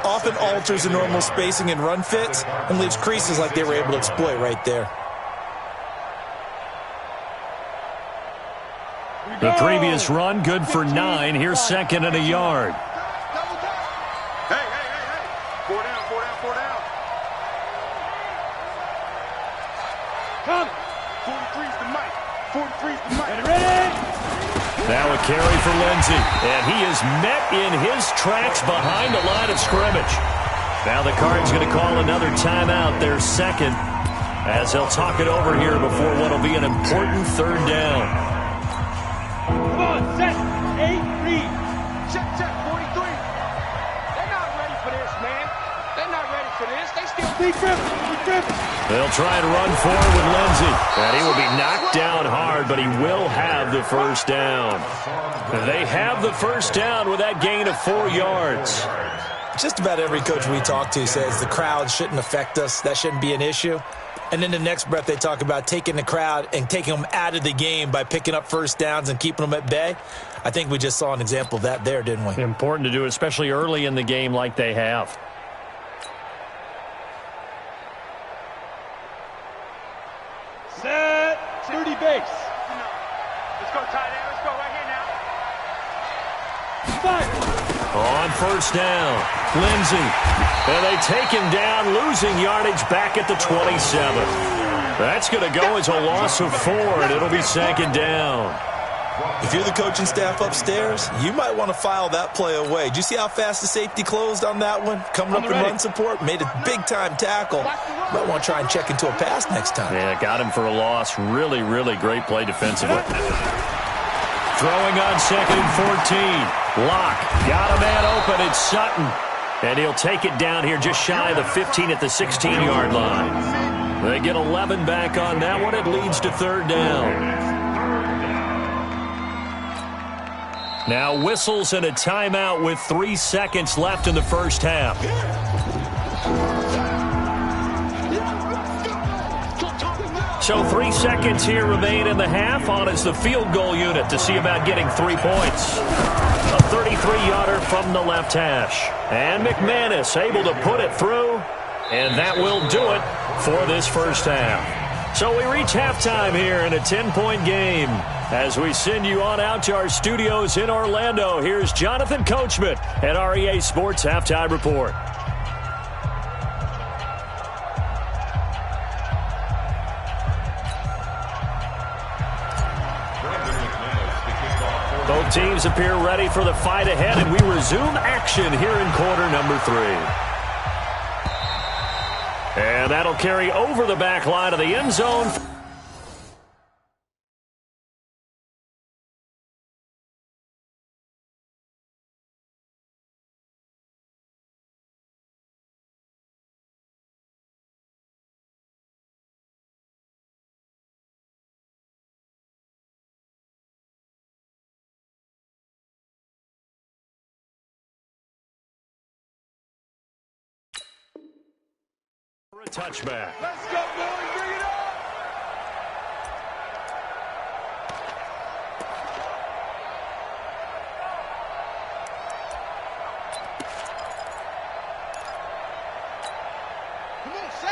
often alters the normal spacing and run fits and leaves creases like they were able to exploit right there. The previous run, good for 9. Here's second and a yard. Hey. 4 down. Come. 43's the mic. 43's the mic. Ready? Now a carry for Lindsey. And he is met in his tracks behind the line of scrimmage. Now the Cards going to call another timeout, their second, as they'll talk it over here before what will be an important third down. Come on, set. 8, read. Check, 43. They're not ready for this, man. They're not ready for this. They still big grip. They'll try to run forward with Lindsey. And he will be knocked down hard, but he will have the first down. They have the first down with that gain of 4 yards. Just about every coach we talk to says the crowd shouldn't affect us. That shouldn't be an issue. And in the next breath, they talk about taking the crowd and taking them out of the game by picking up first downs and keeping them at bay. I think we just saw an example of that there, didn't we? Important to do, especially early in the game like they have. Set. 30 base. Let's go tight end. Let's go right here now. Fire. On first down, Lindsey. And they take him down, losing yardage back at the 27. That's going to go as a loss of 4, and it'll be second down. If you're the coaching staff upstairs, you might want to file that play away. Did you see how fast the safety closed on that one? Coming up in run support, made a big-time tackle. Might want to try and check into a pass next time. Yeah, got him for a loss. Really, really great play defensively. Throwing on second and 14. Locke got a man open. It's Sutton. And he'll take it down here just shy of the 15 at the 16-yard line. They get 11 back on that one. It leads to third down. Now whistles and a timeout with 3 seconds left in the first half. So 3 seconds here remain in the half. On is the field goal unit to see about getting 3 points. A 33-yarder from the left hash. And McManus able to put it through. And that will do it for this first half. So we reach halftime here in a 10-point game. As we send you on out to our studios in Orlando, here's Jonathan Coachman at REA Sports Halftime Report. Both teams appear ready for the fight ahead, and we resume action here in quarter number 3. And that'll carry over the back line of the end zone. A touchback. Let's go, boys. Bring it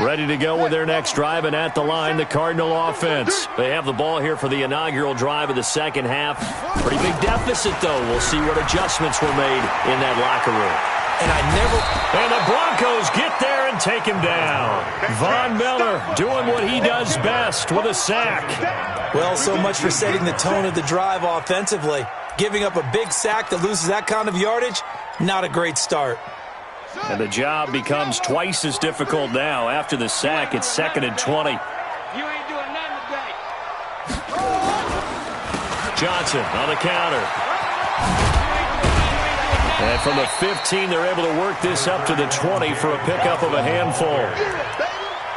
on. Ready to go with their next drive, and at the line, the Cardinal offense. They have the ball here for the inaugural drive of the second half. Pretty big deficit, though. We'll see what adjustments were made in that locker room. And the Broncos get there and take him down. Von Miller doing what he does best with a sack. Well, so much for setting the tone of the drive offensively. Giving up a big sack that loses that kind of yardage, not a great start. And the job becomes twice as difficult now. After the sack, it's second and 20. You ain't doing nothing today. Johnson on the counter. And from the 15, they're able to work this up to the 20 for a pickup of a handful.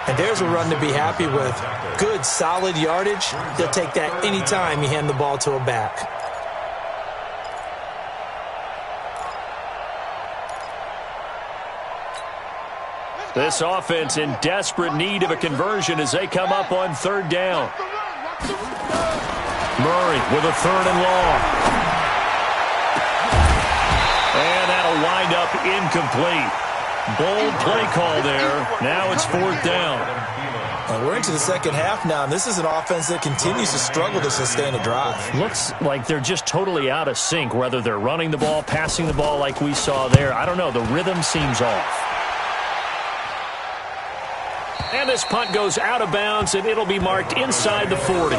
And there's a run to be happy with. Good, solid yardage. They'll take that any time you hand the ball to a back. This offense in desperate need of a conversion as they come up on third down. Murray with a third and long. And that'll wind up incomplete. Bold play call there. Now it's 4th down. And we're into the second half now, and this is an offense that continues to struggle to sustain a drive. Looks like they're just totally out of sync, whether they're running the ball, passing the ball like we saw there. I don't know. The rhythm seems off. And this punt goes out of bounds, and it'll be marked inside the 40.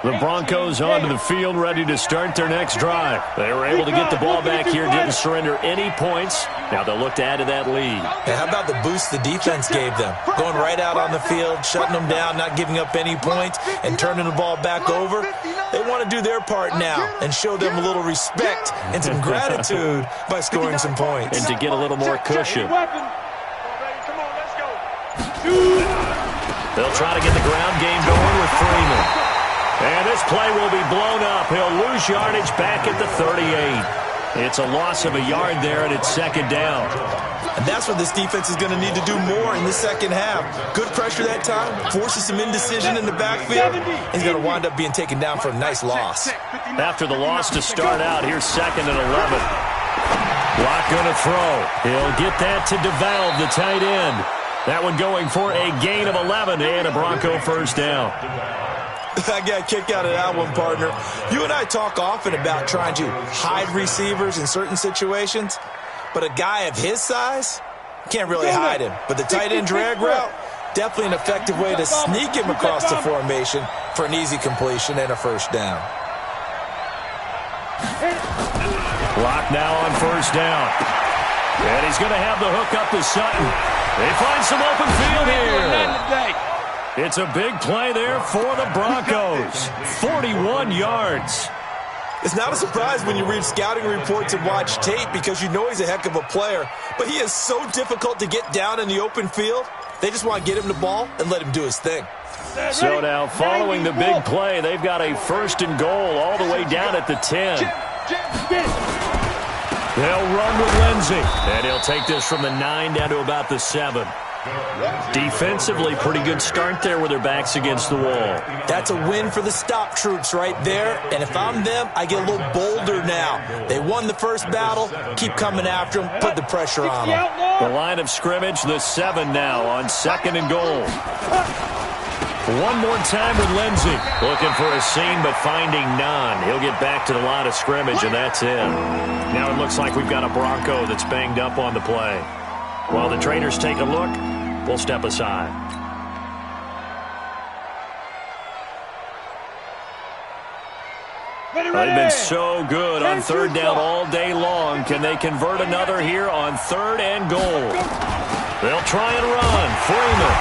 The Broncos onto the field, ready to start their next drive. They were able to get the ball back here, didn't surrender any points. Now they'll look to add to that lead. Hey, how about the boost the defense gave them? Going right out on the field, shutting them down, not giving up any points, and turning the ball back over. They want to do their part now and show them a little respect and some gratitude by scoring some points. And to get a little more cushion. They'll try to get the ground game going with Freeman. And this play will be blown up. He'll lose yardage back at the 38. It's a loss of a yard there, and it's 2nd down. And that's what this defense is going to need to do more in the second half. Good pressure that time, forces some indecision in the backfield. He's going to wind up being taken down for a nice loss. After the loss to start out, here's 2nd and 11. Block going to throw. He'll get that to DeValve, the tight end. That one going for a gain of 11 and a Bronco 1st down. I got a kick out of that one, partner. You and I talk often about trying to hide receivers in certain situations, but a guy of his size can't really hide him. But the tight end drag route, definitely an effective way to sneak him across the formation for an easy completion and a 1st down. Block now on 1st down. And he's going to have the hook up to Sutton. They find some open field here. It's a big play there for the Broncos. 41 yards. It's not a surprise when you read scouting reports and watch tape because you know he's a heck of a player. But he is so difficult to get down in the open field. They just want to get him the ball and let him do his thing. So now following the big play, they've got a 1st and goal all the way down at the 10. They'll run with Lindsey. And he'll take this from the 9 down to about the 7. Defensively, pretty good start there with their backs against the wall. That's a win for the stop troops right there. And if I'm them, I get a little bolder now. They won the first battle. Keep coming after them. Put the pressure on them. The line of scrimmage, the 7 now on 2nd and goal. One more time with Lindsey. Looking for a seam, but finding none. He'll get back to the line of scrimmage, and that's it. Now it looks like we've got a Bronco that's banged up on the play. While the trainers take a look, we'll step aside. They've been so good on 3rd down all day long. Can they convert another here on 3rd and goal? They'll try and run. Freeman.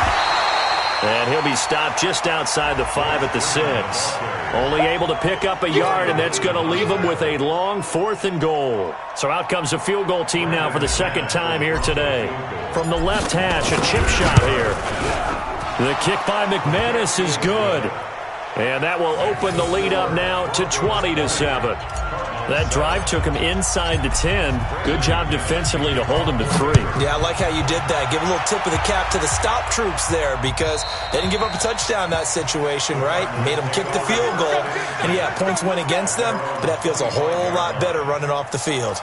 And he'll be stopped just outside the 5 at the 6. Only able to pick up a yard, and that's going to leave him with a long 4th and goal. So out comes the field goal team now for the 2nd time here today. From the left hash, a chip shot here. The kick by McManus is good. And that will open the lead up now to 20-7. That drive took him inside the 10. Good job defensively to hold him to 3. Yeah, I like how you did that. Give a little tip of the cap to the stop troops there because they didn't give up a touchdown in that situation, right? Made them kick the field goal. And, yeah, points went against them, but that feels a whole lot better running off the field.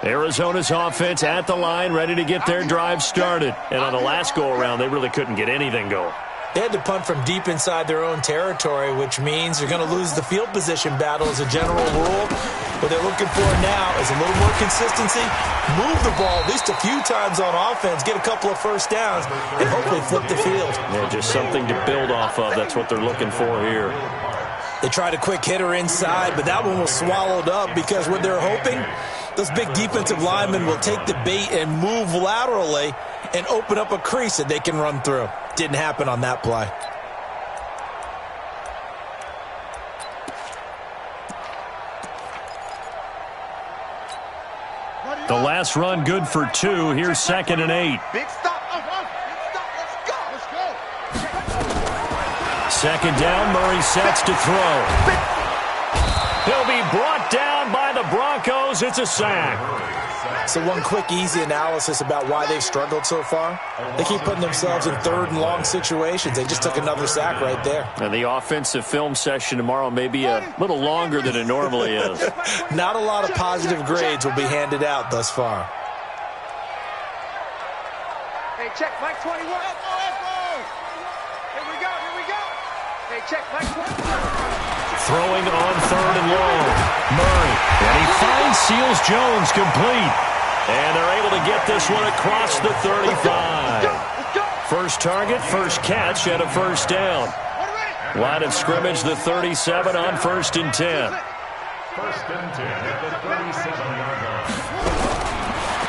Arizona's offense at the line, ready to get their drive started. And on the last go-around, they really couldn't get anything going. They had to punt from deep inside their own territory, which means they're going to lose the field position battle as a general rule. What they're looking for now is a little more consistency, move the ball at least a few times on offense, get a couple of 1st downs, and hopefully flip the field. Yeah, just something to build off of. That's what they're looking for here. They tried a quick hitter inside, but that one was swallowed up because what they're hoping, those big defensive linemen will take the bait and move laterally and open up a crease that they can run through. Didn't happen on that play. The last run good for 2. Here's 2nd and 8. Big stop. Let's go. second down, Murray sets to throw. He'll be brought down by the Broncos. It's a sack. So one quick, easy analysis about why they've struggled so far. They keep putting themselves in third and long situations. They just took another sack right there. And the offensive film session tomorrow may be a little longer than it normally is. Not a lot of positive grades will be handed out thus far. Hey, check, Mike 21. Here we go. Hey, check, Mike 21. Throwing on third and long. Murray. And he finds Seals Jones complete. And they're able to get this one across the 35. First target, first catch, and a first down. Line of scrimmage, the 37 on 1st and 10. First and 10 at the 37-yard line.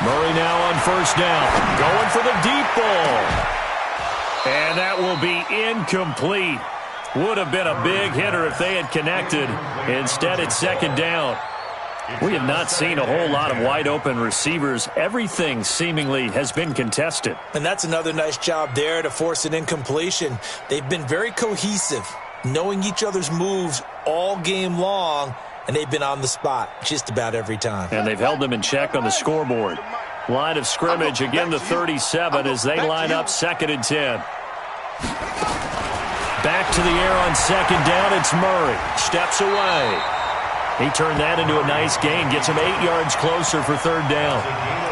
Murray now on first down. Going for the deep ball. And that will be incomplete. Would have been a big hitter if they had connected. Instead, it's second down. We have not seen a whole lot of wide-open receivers. Everything seemingly has been contested. And that's another nice job there to force an incompletion. They've been very cohesive, knowing each other's moves all game long, and they've been on the spot just about every time. And they've held them in check on the scoreboard. Line of scrimmage, again the 37 as they line up 2nd and 10. Back to the air on second down, it's Murray. Steps away. He turned that into a nice gain. Gets him 8 yards closer for third down.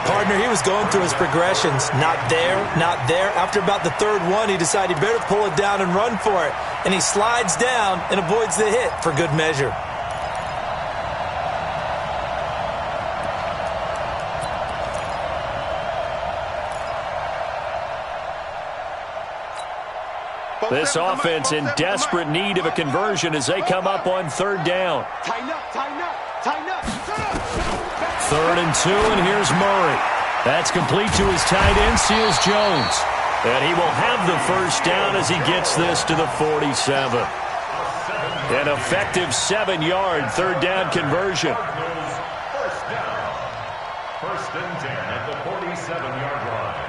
Partner, he was going through his progressions. Not there, not there. After about the third one, he decided he better pull it down and run for it. And he slides down and avoids the hit for good measure. This offense in desperate need of a conversion as they come up on third down. Tighten up. 3rd and 2, and here's Murray. That's complete to his tight end, Seals Jones. And he will have the first down as he gets this to the 47. An effective 7-yard third down conversion. First down. 1st and 10 at the 47-yard line.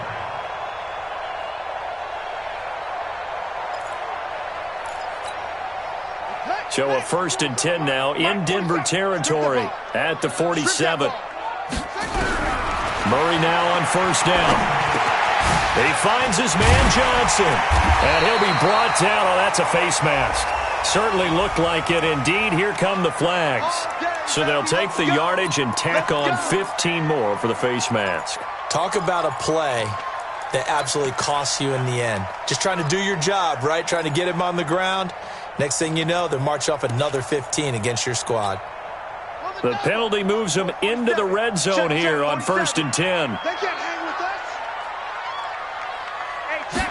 So a 1st and 10 now in Denver territory at the 47. Murray now on first down. He finds his man Johnson. And he'll be brought down. Oh, that's a face mask. Certainly looked like it. Indeed, here come the flags. So they'll take the yardage and tack on 15 more for the face mask. Talk about a play that absolutely costs you in the end. Just trying to do your job, right? Trying to get him on the ground. Next thing you know, they'll march off another 15 against your squad. The penalty moves them into the red zone here on 1st and 10. They can't hang with us. Hey, check.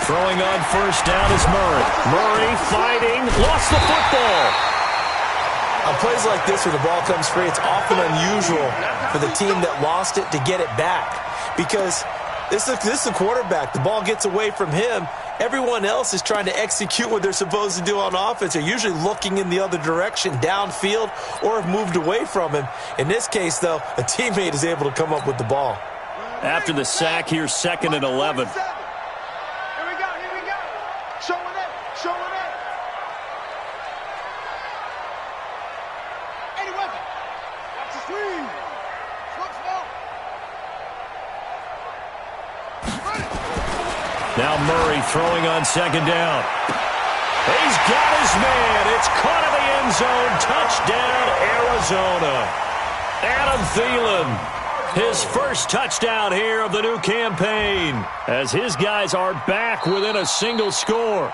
Throwing on first down is Murray. Murray fighting, lost the football. On plays like this where the ball comes free, it's often unusual for the team that lost it to get it back. Because this is the quarterback. The ball gets away from him. Everyone else is trying to execute what they're supposed to do on offense. They're usually looking in the other direction, downfield, or have moved away from him. In this case, though, a teammate is able to come up with the ball. After the sack, here's 2nd and 11. Here we go. Showing it. 80 weapon. Watch the swing. Now Murray throwing on second down. He's got his man. It's caught in the end zone. Touchdown, Arizona. Adam Thielen, his first touchdown here of the new campaign, as his guys are back within a single score.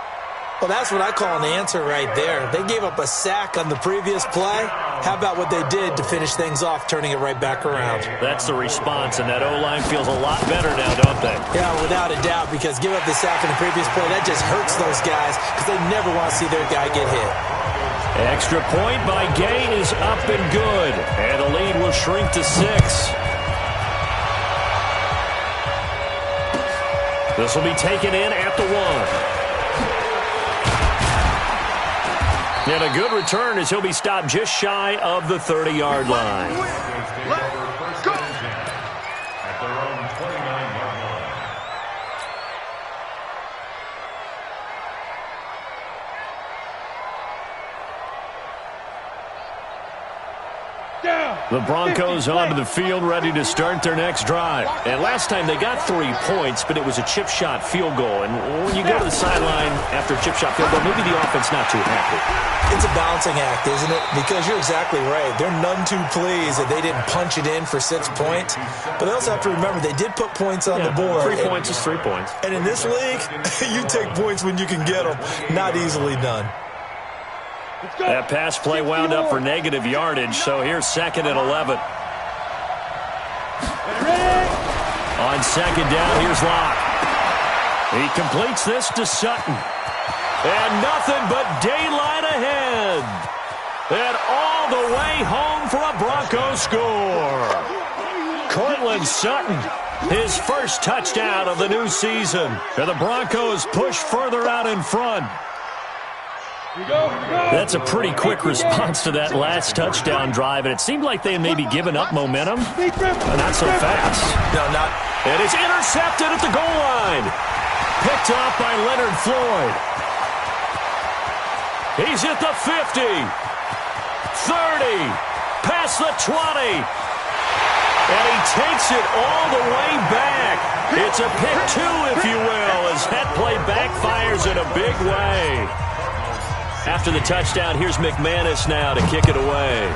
Well, that's what I call an answer right there. They gave up a sack on the previous play. How about what they did to finish things off, turning it right back around? That's the response, and that O-line feels a lot better now, don't they? Yeah, without a doubt, because give up the sack in the previous play, that just hurts those guys because they never want to see their guy get hit. Extra point by Gay is up and good, and the lead will shrink to 6. This will be taken in at the 1. And a good return as he'll be stopped just shy of the 30-yard line. First and 10 at their own 29-yard The Broncos onto the field, ready to start their next drive. And last time they got 3 points, but it was a chip shot field goal. And when you go to the sideline after a chip shot field goal, maybe the offense not too happy. It's a balancing act, isn't it? Because you're exactly right. They're none too pleased that they didn't punch it in for 6 points. But they also have to remember they did put points on the board. 3 points is 3 points. And in this league, you take points when you can get them. Not easily done. That pass play wound up for negative yardage, so here's 2nd and 11. On 2nd down, here's Locke. He completes this to Sutton. And nothing but daylight ahead. And all the way home for a Broncos score. Cortland Sutton, his first touchdown of the new season. And the Broncos push further out in front. That's a pretty quick response to that last touchdown drive, and it seemed like they had maybe given up momentum. Not so fast. No, not. It is intercepted at the goal line. Picked up by Leonard Floyd. He's at the 50. 30. Past the 20. And he takes it all the way back. It's a pick 2, if you will, as that play backfires in a big way. After the touchdown, here's McManus now to kick it away.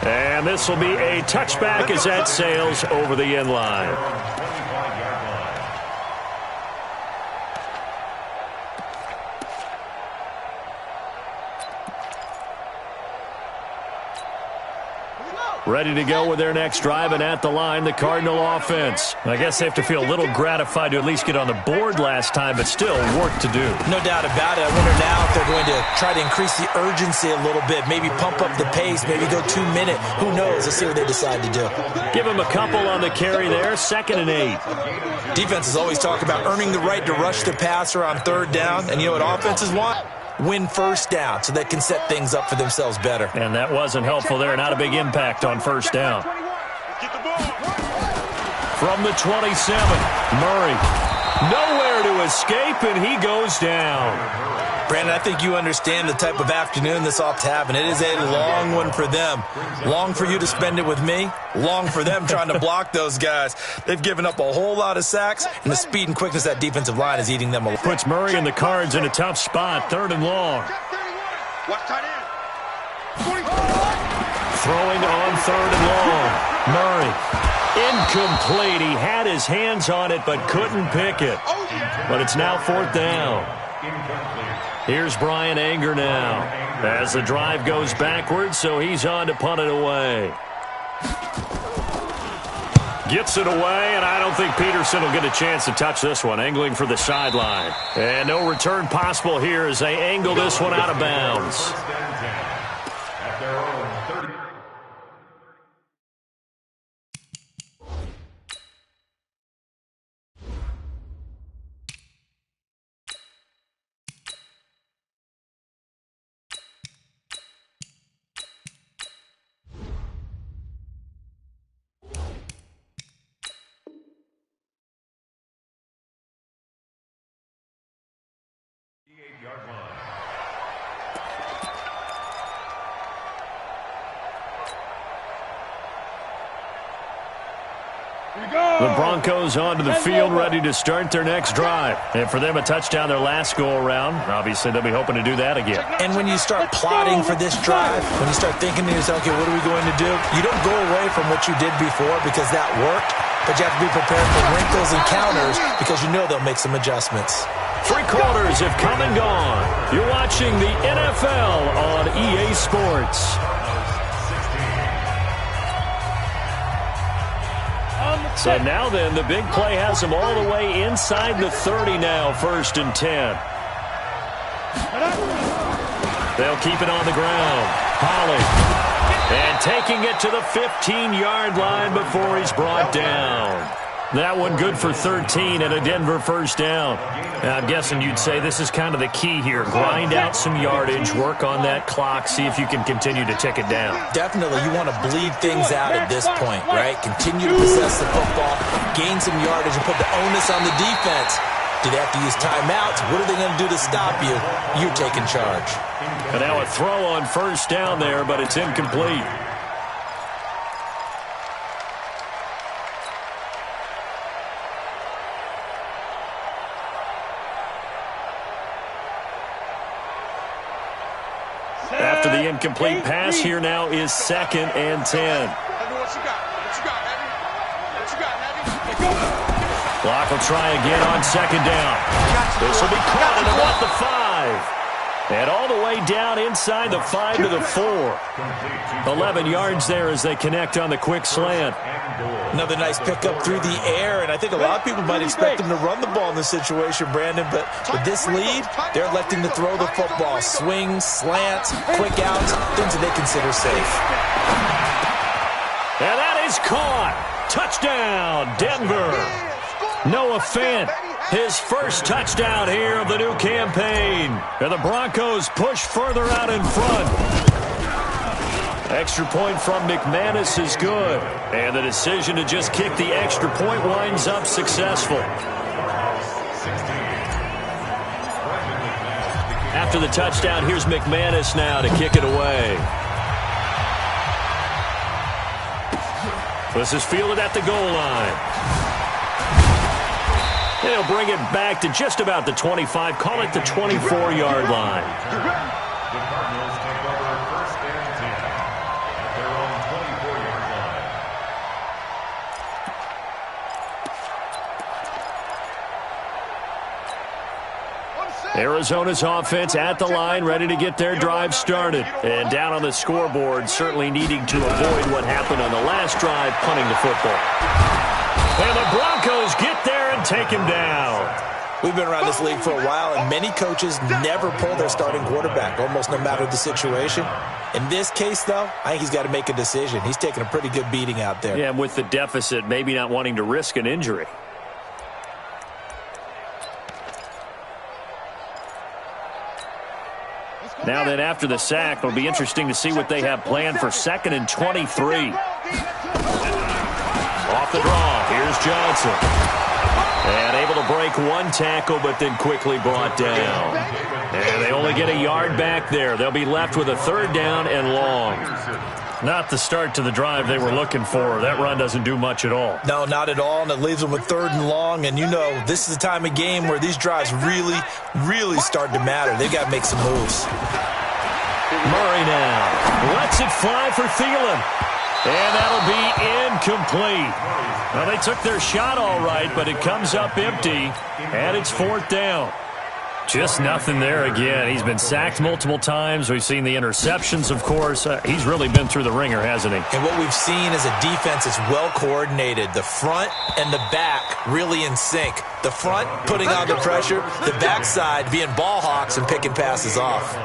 And this will be a touchback as that sails over the end line. Ready to go with their next drive, and at the line, the Cardinal offense. I guess they have to feel a little gratified to at least get on the board last time, but still work to do. No doubt about it. I wonder now if they're going to try to increase the urgency a little bit, maybe pump up the pace, maybe go 2 minute. Who knows? Let's see what they decide to do. Give them a couple on the carry there, 2nd and 8. Defenses always talk about earning the right to rush the passer on 3rd down, and you know what offenses want? Win 1st down so they can set things up for themselves better. And that wasn't helpful there. Not a big impact on 1st down. From the 27, Murray. Nowhere to escape, and he goes down. Brandon, I think you understand the type of afternoon this off's having. It is a long one for them. Long for you to spend it with me. Long for them trying to block those guys. They've given up a whole lot of sacks, and the speed and quickness of that defensive line is eating them alive. Puts Murray and the Cards in a tough spot, 3rd and long. Throwing on 3rd and long. Murray. Incomplete. He had his hands on it but couldn't pick it. But it's now 4th down. Here's Brian Anger now as the drive goes backwards, so he's on to punt it away. Gets it away, and I don't think Peterson will get a chance to touch this one. Angling for the sideline. And no return possible here as they angle this one out of bounds. The Broncos onto the field, ready to start their next drive. And for them, a touchdown their last go-around. Obviously, they'll be hoping to do that again. And when you start plotting for this drive, when you start thinking to yourself, okay, what are we going to do? You don't go away from what you did before because that worked, but you have to be prepared for wrinkles and counters because you know they'll make some adjustments. 3 quarters have come and gone. You're watching the NFL on EA Sports. So now then, the big play has them all the way inside the 30 now, 1st and 10. They'll keep it on the ground. Holly. And taking it to the 15-yard line before he's brought down. That one good for 13 and a Denver 1st down. Now, I'm guessing you'd say this is kind of the key here. Grind out some yardage, work on that clock, see if you can continue to tick it down. Definitely. You want to bleed things out at this point, right? Continue to possess the football, gain some yardage, and put the onus on the defense. Do they have to use timeouts? What are they going to do to stop you? You're taking charge. And now a throw on first down there, but it's incomplete. After the incomplete pass, here now is 2nd and 10. Clock will try again on 2nd down. This will be caught at about the 5. And all the way down inside the 5 to the 4. 11 yards there as they connect on the quick slant. Another nice pickup through the air, and I think a lot of people might expect them to run the ball in this situation, Brandon, but with this lead, they're electing to throw the football. Swings, slants, quick outs, things that they consider safe. And that is caught. Touchdown, Denver. Noah Fant, his first touchdown here of the new campaign. And the Broncos push further out in front. Extra point from McManus is good. And the decision to just kick the extra point winds up successful. After the touchdown, here's McManus now to kick it away. This is fielded at the goal line. They'll bring it back to just about the 25. Call it the 24-yard line. The Cardinals take over 1st and 10 at their own 24-yard line. Arizona's offense at the line, ready to get their drive started. And down on the scoreboard, certainly needing to avoid what happened on the last drive, punting the football. And the Broncos get there and take him down. We've been around this league for a while, and many coaches never pull their starting quarterback, almost no matter the situation. In this case, though, I think he's got to make a decision. He's taking a pretty good beating out there. Yeah, and with the deficit, maybe not wanting to risk an injury. Now then, after the sack, it'll be interesting to see what they have planned for 2nd and 23. Off the draw, here's Johnson. And able to break one tackle, but then quickly brought down. And they only get a yard back there. They'll be left with a 3rd down and long. Not the start to the drive they were looking for. That run doesn't do much at all. No, not at all, and it leaves them with 3rd and long. And you know, this is the time of game where these drives really start to matter. They've got to make some moves. Murray now lets it fly for Thielen. And that'll be incomplete. Well, they took their shot all right, but it comes up empty, and it's 4th down. Just nothing there again. He's been sacked multiple times. We've seen the interceptions, of course. He's really been through the ringer, hasn't he? And what we've seen is a defense that's well coordinated. The front and the back really in sync. The front putting on the pressure, the backside being ball hawks and picking passes off.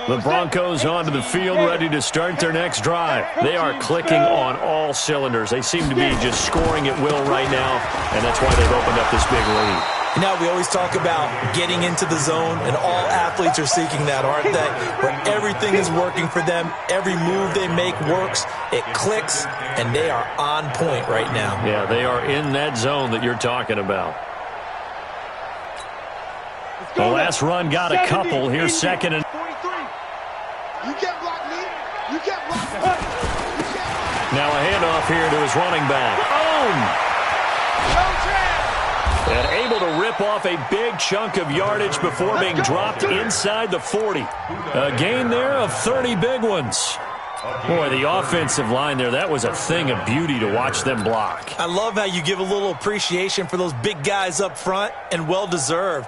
The Broncos onto the field, ready to start their next drive. They are clicking on all cylinders. They seem to be just scoring at will right now, and that's why they've opened up this big lead. Now, we always talk about getting into the zone, and all athletes are seeking that, aren't they? Where everything is working for them, every move they make works, it clicks, and they are on point right now. Yeah, they are in that zone that you're talking about. The last run got a couple. Here's 2nd and... You can't block me. You can't block me. Now a handoff here to his running back. Boom! And able to rip off a big chunk of yardage before being dropped inside the 40. A gain there of 30 big ones. Boy, the offensive line there, that was a thing of beauty to watch them block. I love how you give a little appreciation for those big guys up front, and well-deserved.